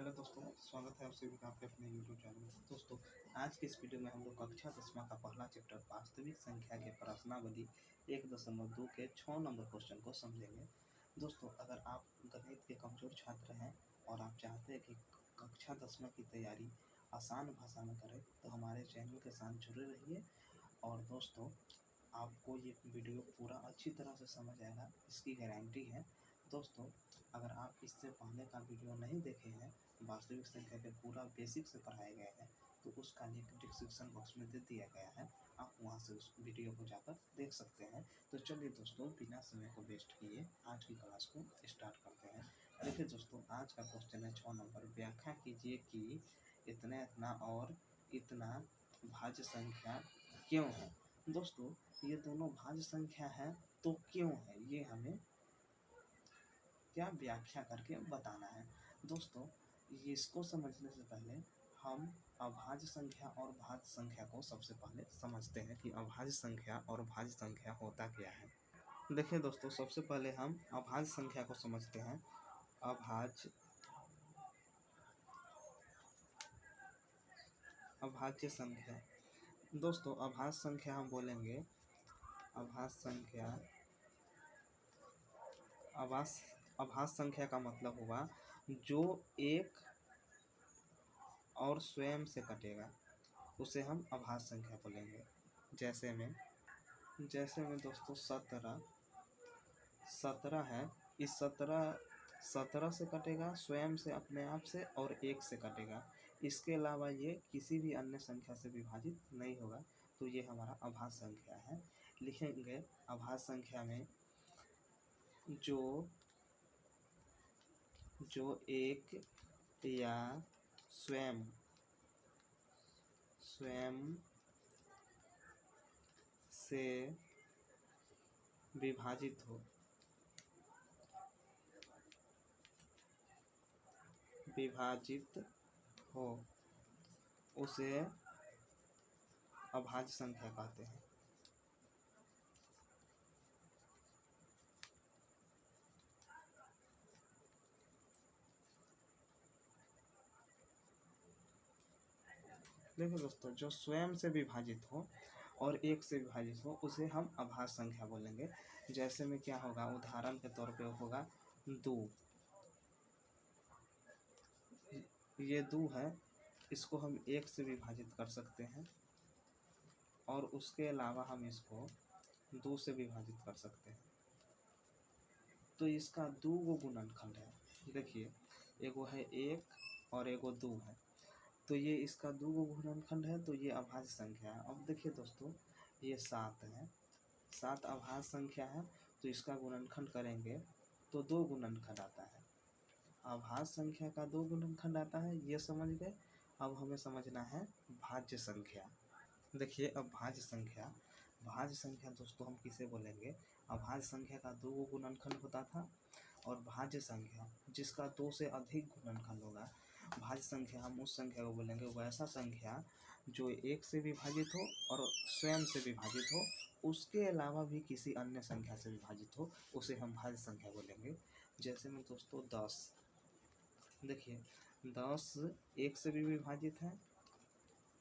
Hello दोस्तों, स्वागत है आप सभी का आपके अपने यूट्यूब चैनल में। दोस्तों, आज की इस वीडियो में हम लोग कक्षा 10वीं का पहला चैप्टर वास्तविक संख्या के प्रश्नावली 1.2 के 6 नंबर क्वेश्चन को समझेंगे। दोस्तों, अगर आप गणित के कमजोर छात्र हैं और आप चाहते हैं कि कक्षा 10वीं की तैयारी आसान भाषा में करें तो हमारे चैनल के साथ जुड़े रहिए। और दोस्तों, आपको ये वीडियो पूरा अच्छी तरह से समझ आएगा, इसकी गारंटी है। दोस्तों, अगर आप इससे पहले का वीडियो नहीं देखे हैं, वास्तविक संख्या के पूरा बेसिक से पढ़ाए गए हैं, तो उसका लिंक डिस्क्रिप्शन बॉक्स में दे दिया गया है। आप वहां से उस वीडियो को जाकर देख सकते हैं। तो चलिए दोस्तों, बिना समय को वेस्ट किए आज की क्लास को स्टार्ट करते हैं। देखिए दोस्तों, आज का क्वेश्चन है 6 नंबर। व्याख्या कीजिए कि इतना इतना और इतना भाज्य संख्या क्यों है। दोस्तों, ये दोनों भाज्य संख्या है तो क्यों है, ये हमें क्या व्याख्या करके बताना है। दोस्तों, इसको समझने से पहले हम अभाज्य संख्या और भाज्य संख्या को सबसे पहले समझते हैं कि अभाज्य संख्या और भाज्य संख्या होता क्या है। देखिए दोस्तों, सबसे पहले हम अभाज्य संख्या को समझते हैं। अभाज्य संख्या। दोस्तों, अभाज्य संख्या हम बोलेंगे, अभाज्य संख्या का मतलब हुआ जो एक और स्वयं से कटेगा, उसे हम अभाज्य संख्या बोलेंगे। जैसे में दोस्तों 17 है। इस 17 से कटेगा, स्वयं से, अपने आप से, और 1 से कटेगा। इसके अलावा ये किसी भी अन्य संख्या से विभाजित नहीं होगा, तो ये हमारा अभाज्य संख्या है। लिखेंगे अभाज्य संख्या में जो एक या स्वयं से विभाजित हो उसे अभाज्य संख्या कहते हैं। देखिए दोस्तों, जो स्वयं से विभाजित हो और 1 से विभाजित हो उसे हम अभाज्य संख्या बोलेंगे। जैसे में क्या होगा, उदाहरण के तौर पे होगा 2। ये 2 है, इसको हम 1 से विभाजित कर सकते हैं और उसके अलावा हम इसको 2 से विभाजित कर सकते हैं। तो इसका 2 गो गुणनखंड है। देखिए, एगो है 1 और एगो 2 है, तो ये इसका 2 गो गुणनखंड है, तो ये अभाज्य संख्या है। अब देखिए दोस्तों, ये 7 है, 7 अभाज्य संख्या है, तो इसका गुणनखंड करेंगे तो 2 गुणनखंड आता है। अभाज्य संख्या का 2 गुणनखंड आता है, ये समझ गए। अब हमें समझना है भाज्य संख्या। देखिए, अब भाज्य संख्या दोस्तों हम किसे बोलेंगे। अभाज्य संख्या का 2 गो गुणनखंड होता था, और भाज्य संख्या जिसका 2 से अधिक गुणनखंड होगा, भाज्य संख्या हम उस संख्या को बोलेंगे, वैसा संख्या जो 1 से विभाजित हो और स्वयं से विभाजित हो, उसके अलावा भी किसी अन्य संख्या से विभाजित हो, उसे हम भाज्य संख्या बोलेंगे। जैसे में दोस्तों 10, देखिए 10 1 से भी विभाजित है,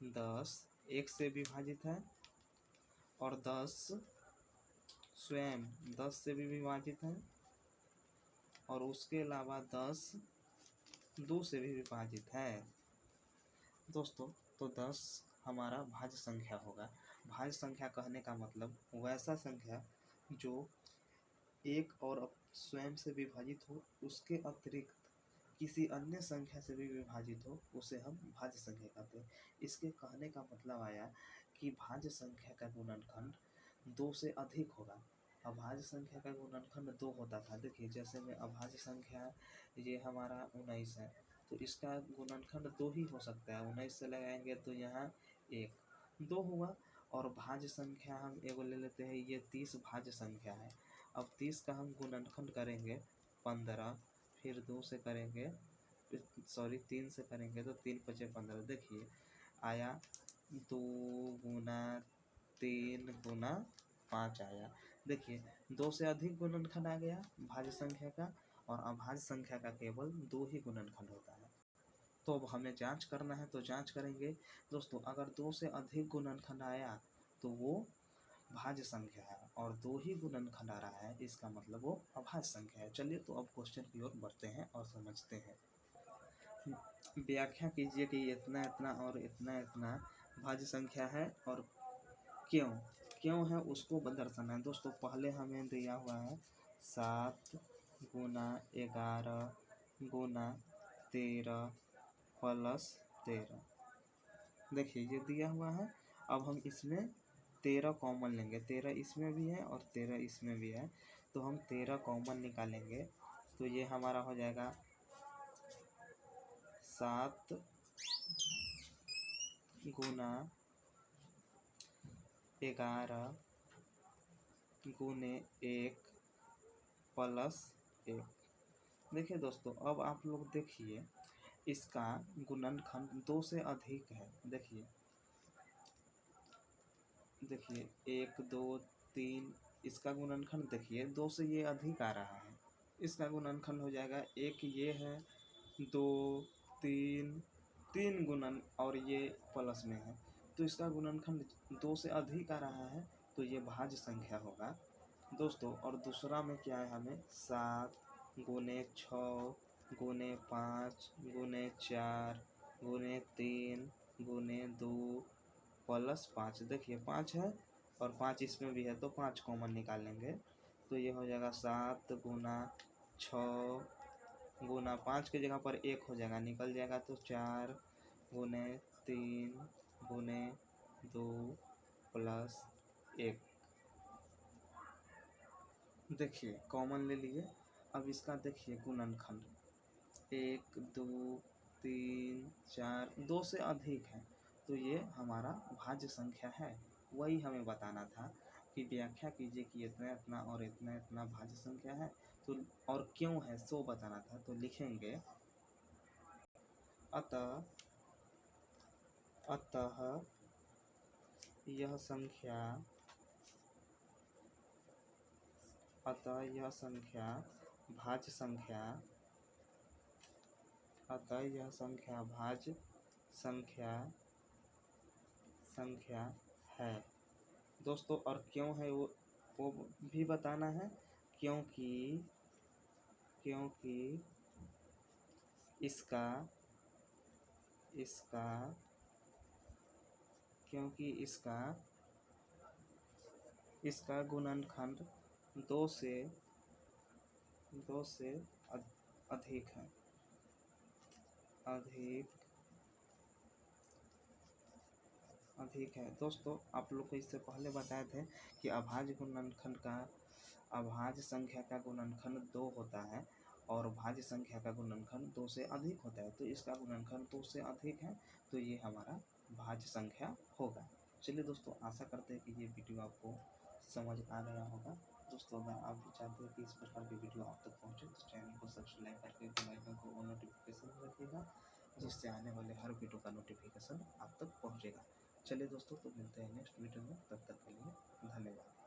10 1 से विभाजित है, और 10 स्वयं 10 से भी विभाजित है, और उसके अलावा 10 2 से भी विभाजित है। दोस्तों, तो 10 हमारा भाज्य संख्या होगा। भाज्य संख्या कहने का मतलब वैसा संख्या जो एक और स्वयं से विभाजित हो, उसके अतिरिक्त किसी अन्य संख्या से भी विभाजित हो, उसे हम भाज्य संख्या कहते हैं। इसके कहने का मतलब आया कि भाज्य संख्या का गुणनखंड 2 से अधिक होगा। अभाज्य संख्या का गुणनखंड 2 होता था। देखिए, जैसे में अभाज्य संख्या ये हमारा 19 है, तो इसका गुणनखंड 2 ही हो सकता है। 19 से लगाएंगे तो यहाँ 1 2 हुआ। और भाज्य संख्या हम एगो ले लेते हैं, ये 30 भाज्य संख्या है। अब 30 का हम गुणनखंड करेंगे 15, फिर 2 से करेंगे, 3 से करेंगे तो 3 × 5 = 15। देखिए आया 2 × 3 × 5 आया। देखिए 2 से अधिक गुणनखंड आ गया भाज्य संख्या का, और अभाज्य संख्या का केवल 2 ही गुणनखंड होता है। तो अब हमें जांच करना है, तो जांच करेंगे दोस्तों। अगर 2 से अधिक गुणनखंड आया तो वो भाज्य संख्या है, और 2 ही गुणनखंड आ रहा है इसका मतलब वो अभाज्य संख्या है। चलिए तो अब क्वेश्चन की ओर बढ़ते हैं और समझते हैं। व्याख्या कीजिए कि इतना इतना और इतना इतना भाज्य संख्या है, और क्यों है उसको दर्शाना है। दोस्तों पहले हमें दिया हुआ है 7 गुना 11 गुना 13 प्लस 13। देखिए ये दिया हुआ है। अब हम इसमें 13 कॉमन लेंगे, 13 इसमें भी है और 13 इसमें भी है, तो हम 13 कॉमन निकालेंगे तो ये हमारा हो जाएगा 7 गुना 11 गुने 1 प्लस 1। देखिए दोस्तों अब आप लोग देखिए इसका गुणनखंड 2 से अधिक है। देखिए 1 2 3, इसका गुणनखंड देखिए 2 से ये अधिक आ रहा है, इसका गुणनखंड हो जाएगा 1 ये है 2 3 3 गुणन और ये प्लस में है, तो इसका गुणनखंड 2 से अधिक आ रहा है, तो ये भाज्य संख्या होगा दोस्तों। और दूसरा में क्या है, हमें 7 गुने 6 गुने 5 गुने 4 गुने 3 गुने 2 प्लस 5। देखिए 5 है और 5 इसमें भी है, तो 5 कॉमन निकाल लेंगे तो ये हो जाएगा 7 गुना 6 गुना 5 की जगह पर 1 हो जाएगा, निकल जाएगा, तो 4 गुने 3 गुने 2 प्लस 1। देखिए कॉमन ले लिए। अब इसका देखिए गुणनखंड 1 2 3 4 2 से अधिक है, तो ये हमारा भाज्य संख्या है। वही हमें बताना था कि व्याख्या कीजिए कि इतना इतना और इतना इतना भाज्य संख्या है, तो और क्यों है सो बताना था। तो लिखेंगे अतः यह संख्या भाज्य संख्या भाज्य संख्या है दोस्तों। और क्यों है वो भी बताना है, क्योंकि इसका गुणनखंड 2 से अधिक है, अधिक है दोस्तों। आप लोग को इससे पहले बताए थे कि अभाज्य संख्या का गुणनखंड 2 होता है और भाज्य संख्या का गुणनखंड 2 से अधिक होता है, तो इसका गुणनखंड 2 से अधिक है, तो ये हमारा भाज्य संख्या होगा। चलिए दोस्तों आशा करते हैं कि ये वीडियो आपको समझ आ गया होगा। दोस्तों अगर आप भी चाहते हैं कि इस प्रकार की वीडियो आप तक पहुँचे तो चैनल को सब्सक्राइब करके बेल आइकन को ऑन नोटिफिकेशन रखिएगा, जिससे आने वाले हर वीडियो का नोटिफिकेशन आप तक पहुँचेगा। चलिए दोस्तों तो मिलते हैं नेक्स्ट वीडियो में, तब तक के लिए धन्यवाद।